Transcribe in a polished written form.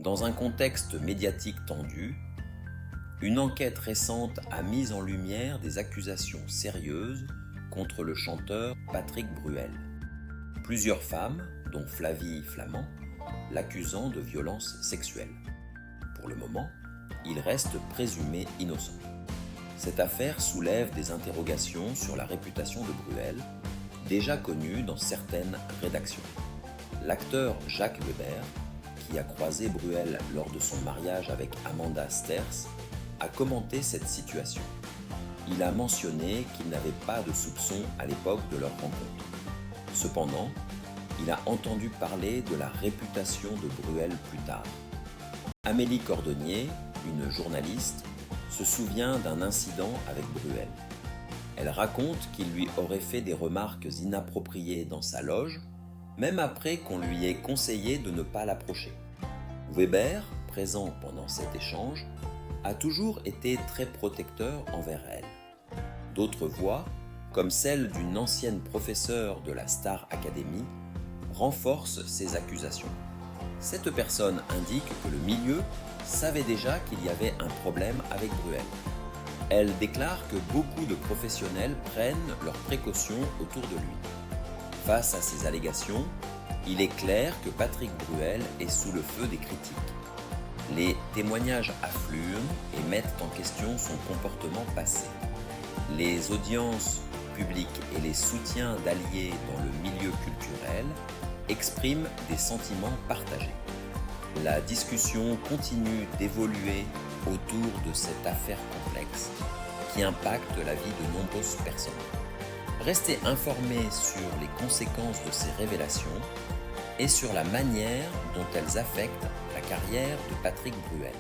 Dans un contexte médiatique tendu, une enquête récente a mis en lumière des accusations sérieuses contre le chanteur Patrick Bruel. Plusieurs femmes, dont Flavie Flament, l'accusant de violences sexuelles. Pour le moment, il reste présumé innocent. Cette affaire soulève des interrogations sur la réputation de Bruel, déjà connue dans certaines rédactions. L'acteur Jacques Weber, qui a croisé Bruel lors de son mariage avec Amanda Sters, a commenté cette situation. Il a mentionné qu'il n'avait pas de soupçons à l'époque de leur rencontre. Cependant, il a entendu parler de la réputation de Bruel plus tard. Amélie Cordonnier, une journaliste, se souvient d'un incident avec Bruel. Elle raconte qu'il lui aurait fait des remarques inappropriées dans sa loge, même après qu'on lui ait conseillé de ne pas l'approcher. Weber, présent pendant cet échange, a toujours été très protecteur envers elle. D'autres voix, comme celle d'une ancienne professeure de la Star Academy, renforcent ces accusations. Cette personne indique que le milieu savait déjà qu'il y avait un problème avec Bruel. Elle déclare que beaucoup de professionnels prennent leurs précautions autour de lui. Face à ces allégations, il est clair que Patrick Bruel est sous le feu des critiques. Les témoignages affluent et mettent en question son comportement passé. Les audiences publiques et les soutiens d'alliés dans le milieu culturel expriment des sentiments partagés. La discussion continue d'évoluer autour de cette affaire complexe qui impacte la vie de nombreuses personnes. Restez informés sur les conséquences de ces révélations et sur la manière dont elles affectent la carrière de Patrick Bruel.